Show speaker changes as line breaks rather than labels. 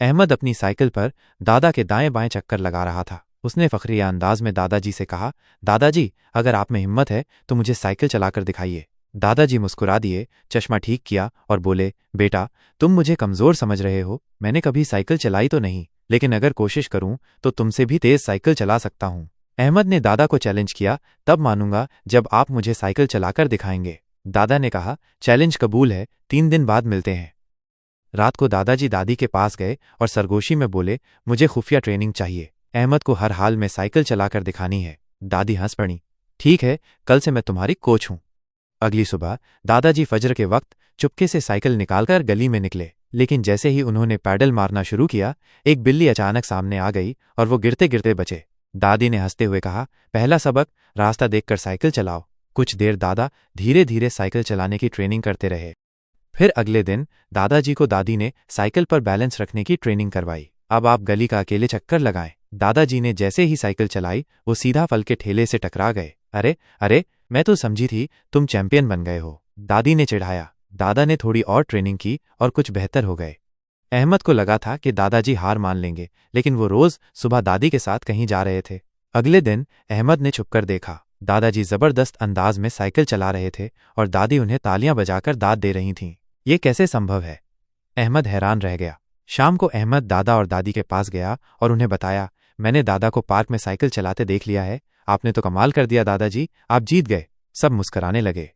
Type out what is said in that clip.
अहमद अपनी साइकिल पर दादा के दाएं बाएं चक्कर लगा रहा था। उसने फखरिया अंदाज में दादाजी से कहा, दादाजी, अगर आप में हिम्मत है तो मुझे साइकिल चलाकर दिखाइए। दादाजी मुस्कुरा दिए, चश्मा ठीक किया और बोले, बेटा, तुम मुझे कमज़ोर समझ रहे हो। मैंने कभी साइकिल चलाई तो नहीं, लेकिन अगर कोशिश करूं तो तुमसे भी तेज़ साइकिल चला सकता हूं। अहमद ने दादा को चैलेंज किया, तब मानूंगा जब आप मुझे साइकिल चलाकर दिखाएंगे। दादा ने कहा, चैलेंज कबूल है, 3 दिन बाद मिलते हैं। रात को दादाजी दादी के पास गए और सरगोशी में बोले, मुझे खुफिया ट्रेनिंग चाहिए। अहमद को हर हाल में साइकिल चलाकर दिखानी है। दादी हंस पड़ी, ठीक है, कल से मैं तुम्हारी कोच हूं। अगली सुबह दादाजी फजर के वक्त चुपके से साइकिल निकालकर गली में निकले, लेकिन जैसे ही उन्होंने पैडल मारना शुरू किया, एक बिल्ली अचानक सामने आ गई और वो गिरते गिरते बचे। दादी ने हंसते हुए कहा, पहला सबक, रास्ता देखकर साइकिल चलाओ। कुछ देर दादा धीरे धीरे साइकिल चलाने की ट्रेनिंग करते रहे। फिर अगले दिन दादाजी को दादी ने साइकिल पर बैलेंस रखने की ट्रेनिंग करवाई। अब आप गली का अकेले चक्कर लगाएं। दादाजी ने जैसे ही साइकिल चलाई, वो सीधा फल के ठेले से टकरा गए। अरे अरे, मैं तो समझी थी तुम चैंपियन बन गए हो, दादी ने चिढ़ाया। दादा ने थोड़ी और ट्रेनिंग की और कुछ बेहतर हो गए। अहमद को लगा था कि दादाजी हार मान लेंगे, लेकिन वो रोज सुबह दादी के साथ कहीं जा रहे थे। अगले दिन अहमद ने छुपकर देखा, दादाजी जबरदस्त अंदाज में साइकिल चला रहे थे और दादी उन्हें तालियां बजाकर दाद दे रही थीं। ये कैसे संभव है? अहमद हैरान रह गया। शाम को अहमद दादा और दादी के पास गया और उन्हें बताया, मैंने दादा को पार्क में साइकिल चलाते देख लिया है। आपने तो कमाल कर दिया दादाजी, आप जीत गए। सब मुस्कराने लगे।